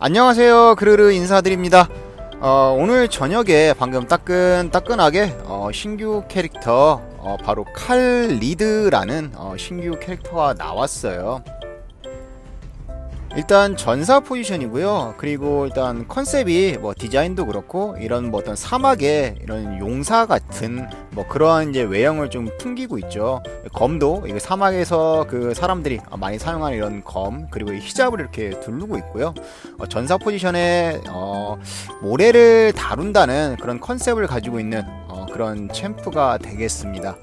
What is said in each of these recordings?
안녕하세요. 그르르 인사드립니다. 오늘 저녁에 방금 따끈따끈하게 신규 캐릭터 바로 칼리드라는 신규 캐릭터가 나왔어요. 일단 전사 포지션이고요. 그리고 일단 컨셉이 뭐 디자인도 그렇고 이런 뭐 어떤 사막의 이런 용사 같은 뭐 그러한 이제 외형을 좀 풍기고 있죠. 검도 이게 사막에서 그 사람들이 많이 사용하는 이런 검, 그리고 이 히잡을 이렇게 두르고 있고요. 전사 포지션에 모래를 다룬다는 그런 컨셉을 가지고 있는 그런 챔프가 되겠습니다.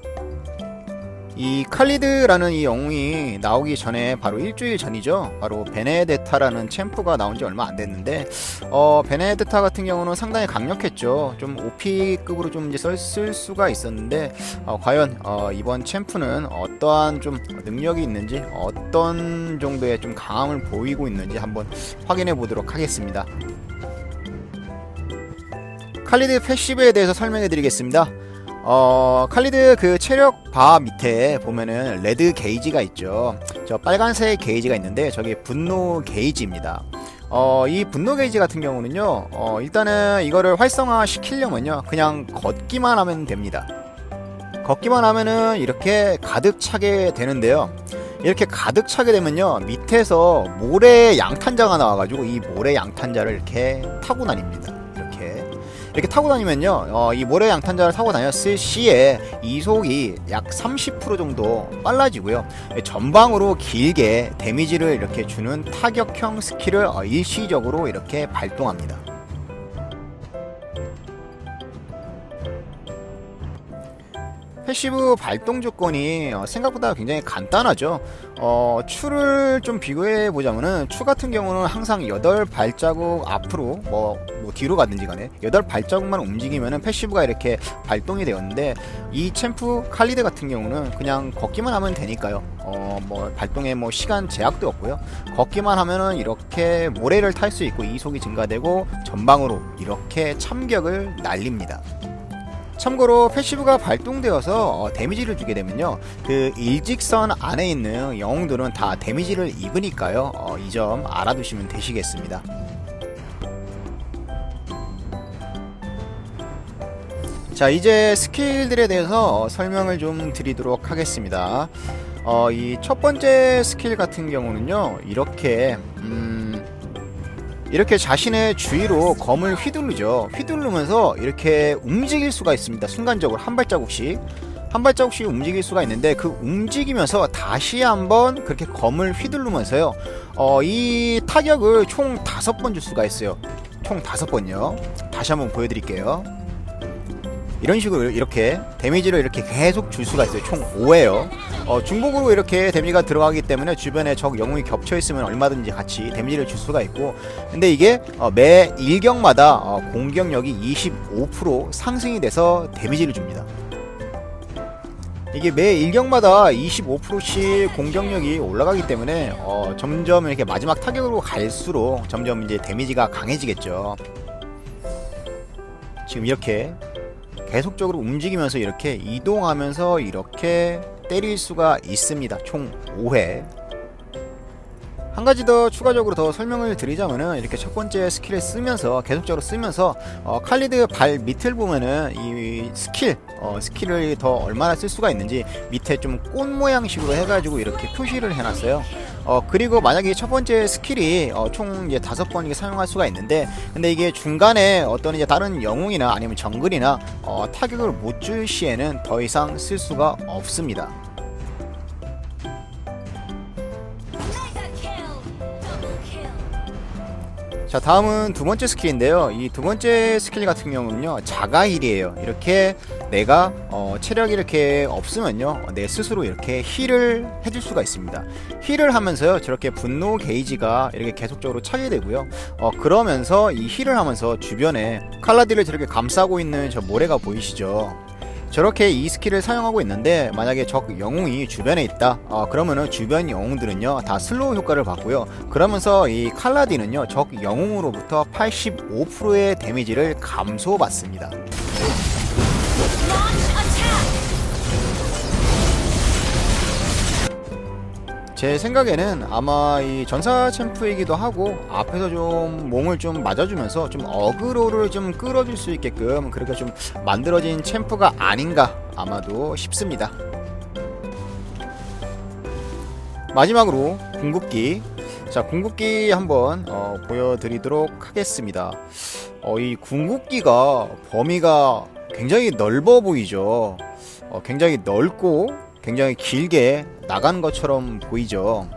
이 칼리드라는 이 영웅이 나오기 전에 바로 일주일 전이죠. 바로 베네데타라는 챔프가 나온 지 얼마 안 됐는데 베네데타 같은 경우는 상당히 강력했죠. 좀 OP급으로 좀 이제 쓸 수가 있었는데 과연 이번 챔프는 어떠한 좀 능력이 있는지, 어떤 정도의 좀 강함을 보이고 있는지 한번 확인해 보도록 하겠습니다. 칼리드 패시브에 대해서 설명해 드리겠습니다. 칼리드 그 체력 바 밑에 보면은 레드 게이지가 있죠. 저 빨간색 게이지가 있는데 저게 분노 게이지입니다. 이 분노 게이지 같은 경우는요, 일단은 이거를 활성화 시키려면요, 그냥 걷기만 하면 됩니다. 걷기만 하면은 이렇게 가득 차게 되는데요. 이렇게 가득 차게 되면요, 밑에서 모래 양탄자가 나와가지고 이 모래 양탄자를 이렇게 타고 다닙니다. 이렇게 타고 다니면요, 이 모래 양탄자를 타고 다녔을 시에 이속이 약 30% 정도 빨라지고요, 전방으로 길게 데미지를 이렇게 주는 타격형 스킬을 일시적으로 이렇게 발동합니다. 패시브 발동 조건이 생각보다 굉장히 간단하죠. 추를 좀 비교해 보자면은, 추 같은 경우는 항상 8발자국 앞으로 뭐 뒤로 가든지 간에 8발자국만 움직이면은 패시브가 이렇게 발동이 되었는데, 이 챔프 칼리드 같은 경우는 그냥 걷기만 하면 되니까요. 뭐 발동에 뭐 시간 제약도 없고요. 걷기만 하면은 이렇게 모래를 탈 수 있고 이속이 증가되고 전방으로 이렇게 참격을 날립니다. 참고로 패시브가 발동되어서 데미지를 주게 되면요, 그 일직선 안에 있는 영웅들은 다 데미지를 입으니까요, 이 점 알아두시면 되시겠습니다. 자, 이제 스킬들에 대해서 설명을 좀 드리도록 하겠습니다. 이 첫 번째 스킬 같은 경우는요, 이렇게 자신의 주위로 검을 휘두르죠. 휘두르면서 이렇게 움직일 수가 있습니다. 순간적으로 한 발자국씩 움직일 수가 있는데, 그 움직이면서 다시 한번 그렇게 검을 휘두르면서요, 이 타격을 총 5번 줄 수가 있어요. 총 5번요. 다시 한번 보여드릴게요. 이런 식으로 이렇게 데미지를 이렇게 계속 줄 수가 있어요. 총 5회요. 중복으로 이렇게 데미지가 들어가기 때문에 주변에 적 영웅이 겹쳐 있으면 얼마든지 같이 데미지를 줄 수가 있고, 근데 이게 매 일격마다 공격력이 25% 상승이 돼서 데미지를 줍니다. 이게 매 일격마다 25%씩 공격력이 올라가기 때문에 점점 이렇게 마지막 타격으로 갈수록 점점 이제 데미지가 강해지겠죠. 지금 이렇게 계속적으로 움직이면서 이렇게 이동하면서 이렇게 때릴 수가 있습니다. 총 5회. 한 가지 더 추가적으로 더 설명을 드리자면은, 이렇게 첫 번째 스킬을 쓰면서 계속적으로 쓰면서 칼리드 발 밑을 보면은 이 스킬을 더 얼마나 쓸 수가 있는지 밑에 좀 꽃 모양식으로 해가지고 이렇게 표시를 해놨어요. 그리고 만약에 첫 번째 스킬이 총 이제 5번 사용할 수가 있는데, 근데 이게 중간에 어떤 이제 다른 영웅이나 아니면 정글이나 타격을 못 줄 시에는 더 이상 쓸 수가 없습니다. 자, 다음은 두 번째 스킬인데요. 이 두 번째 스킬 같은 경우는요, 자가힐이에요. 이렇게 내가 체력이 이렇게 없으면요, 내 스스로 이렇게 힐을 해줄 수가 있습니다. 힐을 하면서요, 저렇게 분노 게이지가 이렇게 계속적으로 차게 되고요, 그러면서 이 힐을 하면서 주변에 칼라디를 저렇게 감싸고 있는 저 모래가 보이시죠? 저렇게 이 스킬을 사용하고 있는데, 만약에 적 영웅이 주변에 있다, 그러면은 주변 영웅들은요 다 슬로우 효과를 받고요, 그러면서 이 칼라딘은요 적 영웅으로부터 85%의 데미지를 감소받습니다. 제 생각에는 아마 이 전사 챔프이기도 하고 앞에서 좀 몸을 좀 맞아주면서 좀 어그로를 좀 끌어줄 수 있게끔 그렇게 좀 만들어진 챔프가 아닌가 아마도 싶습니다. 마지막으로 궁극기. 자, 궁극기 한번 보여드리도록 하겠습니다. 이 궁극기가 범위가 굉장히 넓어 보이죠. 굉장히 넓고 굉장히 길게 나간 것처럼 보이죠.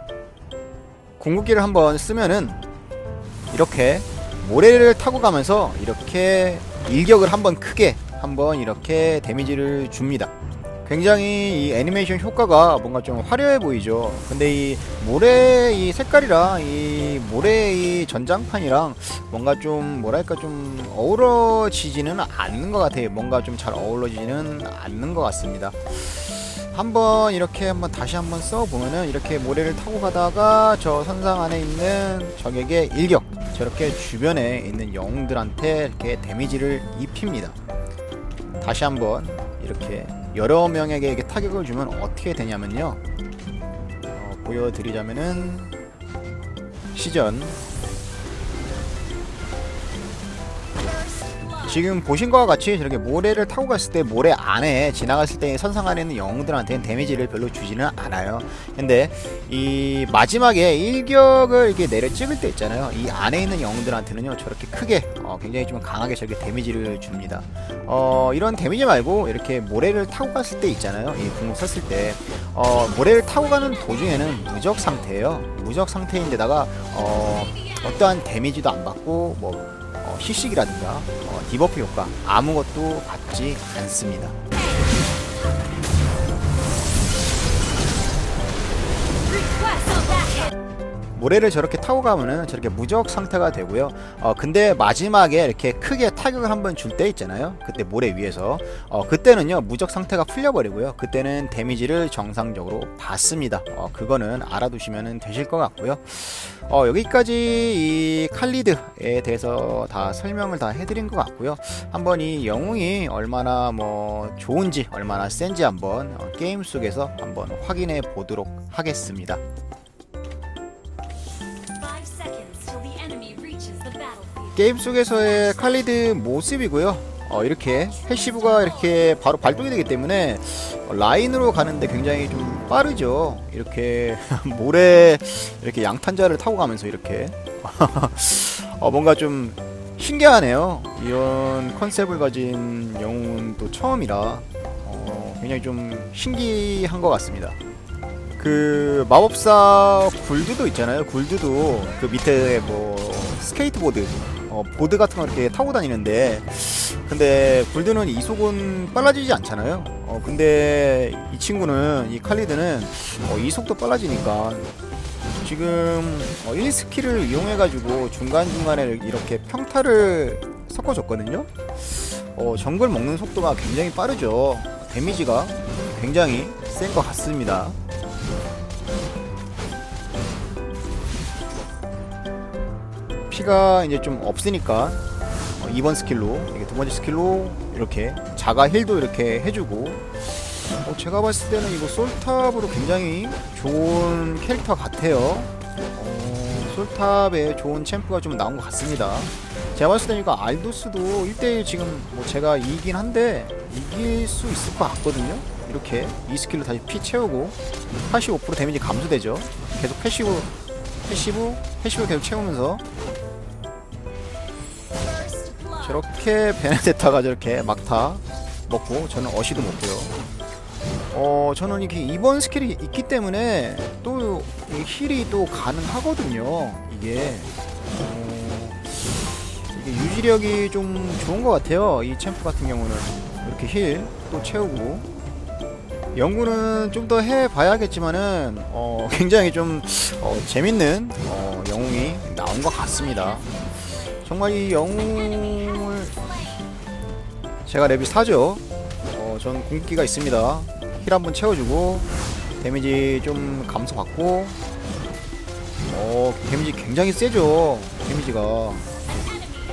궁극기를 한번 쓰면은 이렇게 모래를 타고 가면서 이렇게 일격을 한번 크게 한번 이렇게 데미지를 줍니다. 굉장히 이 애니메이션 효과가 뭔가 좀 화려해 보이죠. 근데 이 모래 이 색깔이랑 이 모래 이 전장판이랑 뭔가 좀 뭐랄까 좀 어우러지지는 않는 것 같아요. 뭔가 좀 잘 어우러지지는 않는 것 같습니다. 한번 이렇게 한번 다시 한번 써보면은 이렇게 모래를 타고 가다가 저 선상 안에 있는 적에게 일격, 저렇게 주변에 있는 영웅들한테 이렇게 데미지를 입힙니다. 다시 한번 이렇게 여러 명에게 이렇게 타격을 주면 어떻게 되냐면요, 보여드리자면은 시전 지금 보신 것과 같이 저렇게 모래를 타고 갔을 때 모래 안에 지나갔을 때 선상 안에 있는 영웅들한테는 데미지를 별로 주지는 않아요. 근데 이 마지막에 일격을 이렇게 내려 찍을 때 있잖아요. 이 안에 있는 영웅들한테는요 저렇게 크게 굉장히 좀 강하게 저렇게 데미지를 줍니다. 이런 데미지 말고 이렇게 모래를 타고 갔을 때 있잖아요. 이 궁극 썼을 때 모래를 타고 가는 도중에는 무적 상태예요. 무적 상태인데다가 어떠한 데미지도 안 받고 뭐 시식이라든가 디버프 효과 아무것도 받지 않습니다. 모래를 저렇게 타고 가면은 저렇게 무적 상태가 되고요. 근데 마지막에 이렇게 크게 타격을 한번 줄 때 있잖아요. 그때 모래 위에서 그때는요 무적 상태가 풀려버리고요. 그때는 데미지를 정상적으로 받습니다. 그거는 알아두시면 되실 것 같고요. 여기까지 이 칼리드에 대해서 다 설명을 다 해드린 것 같고요. 한번 이 영웅이 얼마나 뭐 좋은지 얼마나 센지 한번 게임 속에서 한번 확인해 보도록 하겠습니다. 게임 속에서의 칼리드 모습이고요. 이렇게 패시브가 이렇게 바로 발동이 되기 때문에 라인으로 가는데 굉장히 좀 빠르죠. 이렇게 모래 이렇게 양탄자를 타고 가면서 이렇게 뭔가 좀 신기하네요. 이런 컨셉을 가진 영웅은 또 처음이라 굉장히 좀 신기한 것 같습니다. 그 마법사 굴드도 있잖아요. 굴드도 그 밑에 뭐 스케이트보드 보드 같은 거 이렇게 타고 다니는데, 근데 굴드는 이속은 빨라지지 않잖아요. 근데 이 친구는 이 칼리드는 이속도 빨라지니까 지금 1스킬을 이용해가지고 중간중간에 이렇게 평타를 섞어줬거든요. 정글 먹는 속도가 굉장히 빠르죠. 데미지가 굉장히 센 것 같습니다. 피가 이제 좀 없으니까 2번 스킬로 이게 두 번째 스킬로 이렇게 자가 힐도 이렇게 해주고, 제가 봤을 때는 이거 솔탑으로 굉장히 좋은 캐릭터 같아요. 솔탑에 좋은 챔프가 좀 나온 것 같습니다. 제가 봤을 때는 이거 알도스도 1대1 지금 뭐 제가 이기긴 한데 이길 수 있을 것 같거든요. 이렇게 2스킬로 다시 피 채우고 85% 데미지 감소되죠. 계속 패시브 계속 채우면서 저렇게 베네데타가 저렇게 막타 먹고, 저는 어시도 먹고요. 저는 이렇게 2번 스킬이 있기 때문에 또 힐이 또 가능하거든요. 이게 유지력이 좀 좋은 것 같아요. 이 챔프 같은 경우는 이렇게 힐 또 채우고, 연구는 좀 더 해봐야겠지만은 굉장히 좀 재밌는 영웅이 나온 것 같습니다. 정말 이 영웅을 제가 레벨 4죠. 전 궁극기가 있습니다. 힐 한번 채워주고 데미지 좀 감소받고, 데미지 굉장히 세죠. 데미지가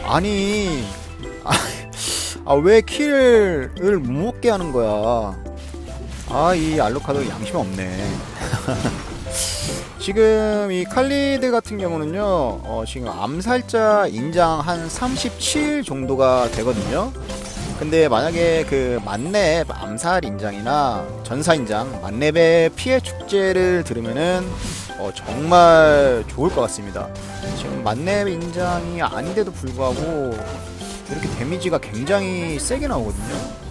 아니 왜 킬을 못 먹게 하는 거야. 이 알로카도 양심 없네. 지금 이 칼리드 같은 경우는요, 지금 암살자 인장 한 37 정도가 되거든요. 근데 만약에 그 만렙 암살 인장이나 전사 인장, 만렙의 피해 축제를 들으면은 정말 좋을 것 같습니다. 지금 만렙 인장이 아닌데도 불구하고 이렇게 데미지가 굉장히 세게 나오거든요.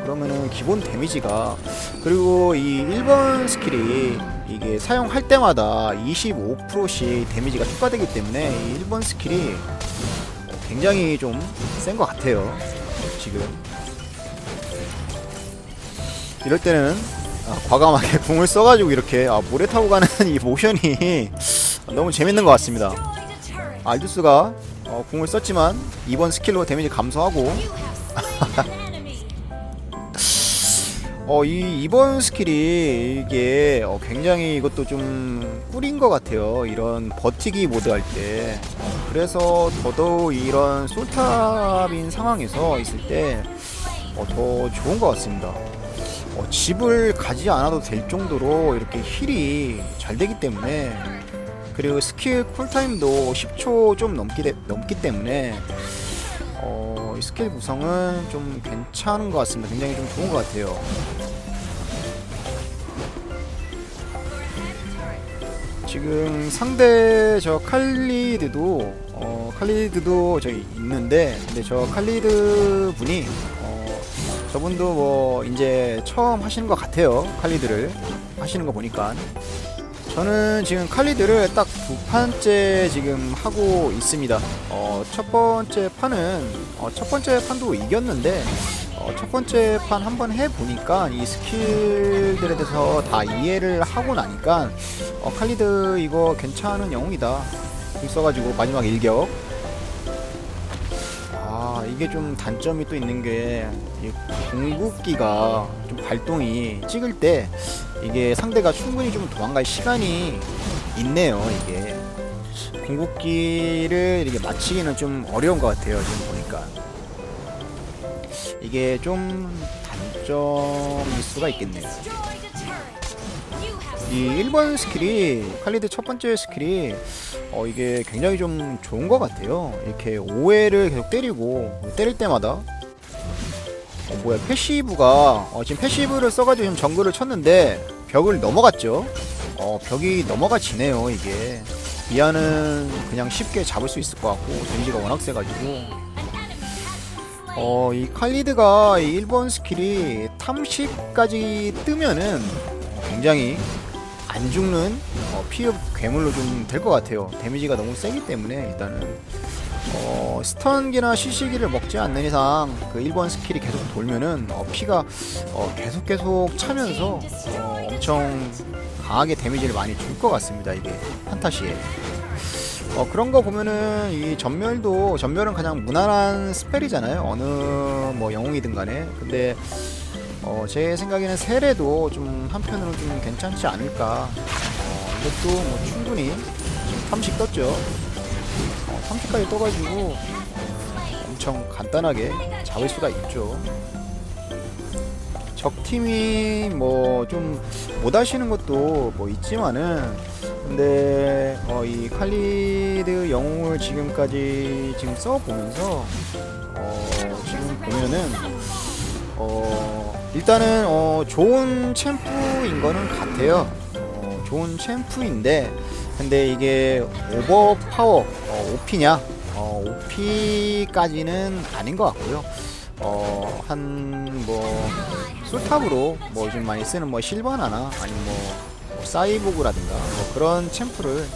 그러면은 기본 데미지가, 그리고 이 1번 스킬이 이게 사용할 때마다 25%씩 데미지가 추가되기 때문에 이 1번 스킬이 굉장히 좀 센 것 같아요. 지금 이럴 때는 과감하게 궁을 써가지고 이렇게 모래 타고 가는 이 모션이 너무 재밌는 것 같습니다. 알두스가 궁을 썼지만 2번 스킬로 데미지 감소하고 이 2번 스킬이 이게 굉장히 이것도 좀 꿀인 것 같아요. 이런 버티기 모드 할 때. 그래서 더더욱 이런 솔탑인 상황에서 있을 때 더 좋은 것 같습니다. 집을 가지 않아도 될 정도로 이렇게 힐이 잘 되기 때문에, 그리고 스킬 쿨타임도 10초 좀 넘기 때문에 이 스킬 구성은 좀 괜찮은 것 같습니다. 굉장히 좀 좋은 것 같아요. 지금 상대 저 칼리드도 저기 있는데, 근데 저 칼리드 분이 저분도 뭐 이제 처음 하시는 것 같아요. 칼리드를 하시는 거 보니까. 저는 지금 칼리드를 딱 2판째 지금 하고 있습니다. 첫 번째 판도 이겼는데, 첫 번째 판 한번 해보니까 이 스킬들에 대해서 다 이해를 하고 나니까 칼리드 이거 괜찮은 영웅이다 있어가지고 마지막 일격. 이게 좀 단점이 또 있는 게, 이 궁극기가 좀 발동이 찍을 때 이게 상대가 충분히 좀 도망갈 시간이 있네요. 이게 궁극기를 이렇게 맞추기는 좀 어려운 것 같아요. 지금 보니까 이게 좀 단점일 수가 있겠네요. 이 1번 스킬이, 칼리드 첫 번째 스킬이 이게 굉장히 좀 좋은 것 같아요. 이렇게 오해를 계속 때릴 때마다 패시브가 지금 패시브를 써가지고 지금 정글을 쳤는데 벽을 넘어갔죠. 벽이 넘어가지네요. 이게 미아는 그냥 쉽게 잡을 수 있을 것 같고 데미지가 워낙 세가지고 이 칼리드가 이 1번 스킬이 탐식까지 뜨면은 굉장히 안 죽는 피흡 괴물로 좀 될 것 같아요. 데미지가 너무 세기 때문에 일단은 스턴기나 CC기를 먹지 않는 이상 그 1번 스킬이 계속 돌면은 피가 계속 차면서 엄청 강하게 데미지를 많이 줄 것 같습니다. 이게 판타시에 그런 거 보면은 이 전멸은 그냥 무난한 스펠이잖아요. 어느 뭐 영웅이든 간에. 근데 제 생각에는 세례도 좀 한편으로 좀 괜찮지 않을까. 이것도 뭐 충분히 30 떴죠. 30까지 떠가지고 엄청 간단하게 잡을 수가 있죠. 적팀이 뭐 좀 못하시는 것도 뭐 있지만은, 근데 이 칼리드 영웅을 지금까지 지금 써보면서 지금 보면은 일단은 좋은 챔프인 거는 같아요. 좋은 챔프인데, 근데 이게 오버파워 OP냐? OP까지는 아닌 것 같고요. 한 뭐 솔탑으로 뭐 좀 많이 쓰는 뭐 실바나나 아니면 뭐 사이보그라든가 뭐 그런 챔프를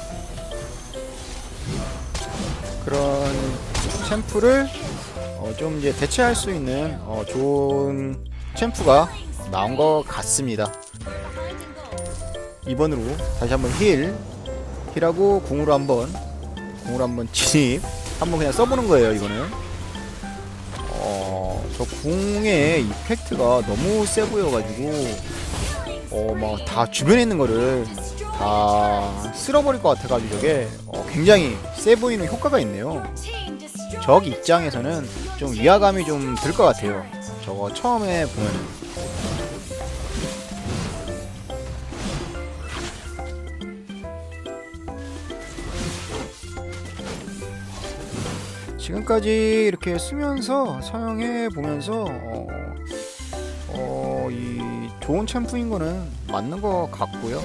좀 이제 대체할 수 있는 좋은 챔프가 나온 것 같습니다. 2번으로 다시 한번 힐하고 궁으로 한번 진입 한번 그냥 써보는 거예요. 이거는 저 궁의 이펙트가 너무 세 보여가지고 막 다 주변에 있는 거를 다 쓸어버릴 것 같아가지고 저게 굉장히 세 보이는 효과가 있네요. 적 입장에서는 좀 위화감이 좀 들 것 같아요. 저거 처음에 보면은. 지금까지 이렇게 쓰면서 사용해 보면서 이 좋은 챔프인 거는 맞는 것 같고요.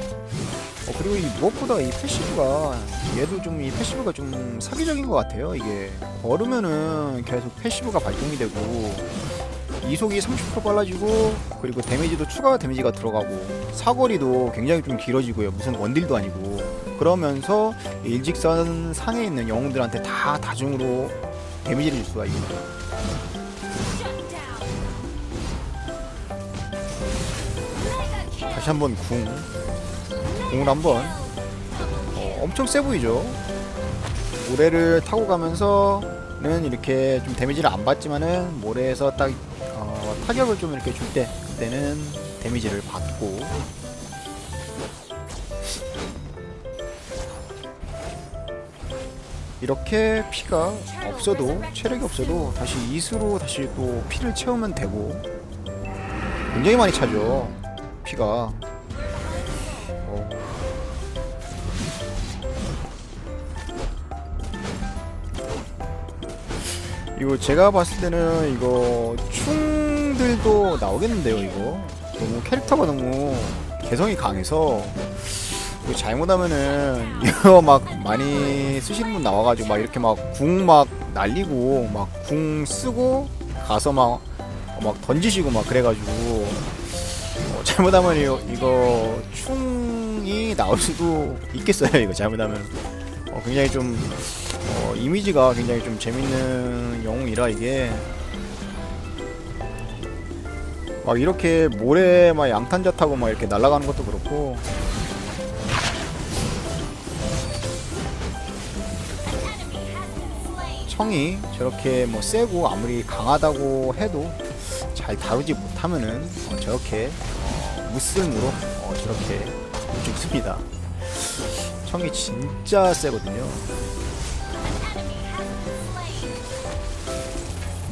그리고 이 무엇보다 이 패시브가 얘도 좀 이 패시브가 좀 사기적인 것 같아요. 이게 걸으면은 계속 패시브가 발동이 되고 이속이 30% 빨라지고 그리고 데미지도 추가 데미지가 들어가고 사거리도 굉장히 좀 길어지고요. 무슨 원딜도 아니고 그러면서 일직선 상에 있는 영웅들한테 다 다중으로 데미지를 줄 수가 있습니다. 다시 한번 궁을 한번 엄청 세 보이죠. 모래를 타고 가면서는 이렇게 좀 데미지를 안 받지만은 모래에서 딱 타격을 좀 이렇게 줄 때 그때는 데미지를 받고 이렇게 피가 없어도 체력이 없어도 다시 이수로 다시 또 피를 채우면 되고 굉장히 많이 차죠 피가. 이거 제가 봤을 때는 이거 충들도 나오겠는데요. 이거 너무 캐릭터가 너무 개성이 강해서 이거 잘못하면은 이거 막 많이 쓰시는 분 나와가지고 막 이렇게 막 궁 막 날리고 막 궁 쓰고 가서 막 던지시고 막 그래가지고 잘못하면 이거 충이 나올 수도 있겠어요. 이거 잘못하면 굉장히 좀 이미지가 굉장히 좀 재밌는 영웅이라 이게 막 이렇게 모래 막 양탄자 타고 막 이렇게 날아가는 것도 그렇고 청이 저렇게 뭐 세고 아무리 강하다고 해도 잘 다루지 못하면은 저렇게 무쓸모로 저렇게 죽습니다. 청이 진짜 세거든요.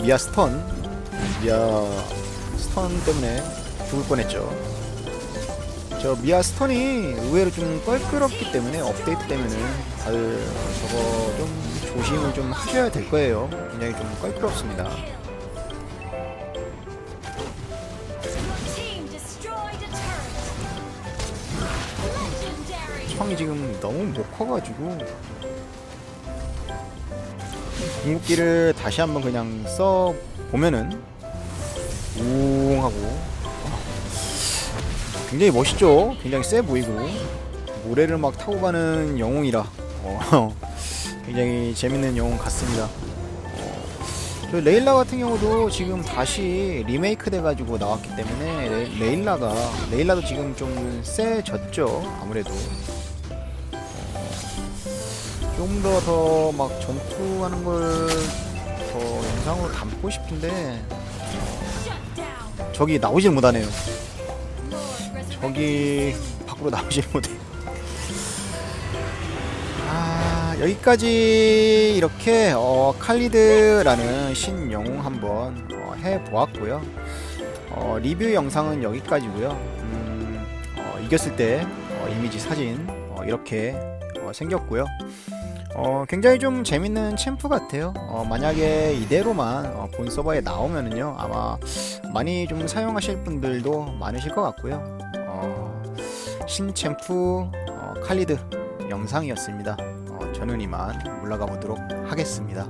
미아 스턴 때문에 죽을 뻔했죠. 저 미아 스턴이 의외로 좀 껄끄럽기 때문에 업데이트 때문에 다들 저거 좀 조심을 좀 하셔야 될 거예요. 굉장히 좀 껄끄럽습니다. 청이 지금 너무 못 커가지고 궁극기를 다시 한번 그냥 써 보면은 웅 하고 굉장히 멋있죠. 굉장히 세 보이고 모래를 막 타고 가는 영웅이라 굉장히 재밌는 영웅 같습니다. 저 레일라 같은 경우도 지금 다시 리메이크 돼가지고 나왔기 때문에 레일라도 지금 좀 세졌죠. 아무래도 좀 더 막 전투하는 걸 더 영상으로 담고 싶은데 저기 나오질 못하네요. 저기 밖으로 나오질 못해. 여기까지 이렇게 칼리드라는 신영웅 한번 해보았고요. 리뷰 영상은 여기까지고요. 이겼을 때 이미지 사진 이렇게 생겼고요. 굉장히 좀 재밌는 챔프 같아요. 만약에 이대로만 본 서버에 나오면은요 아마 많이 좀 사용하실 분들도 많으실 것 같고요. 신 챔프 칼리드 영상이었습니다. 저는 이만 올라가 보도록 하겠습니다.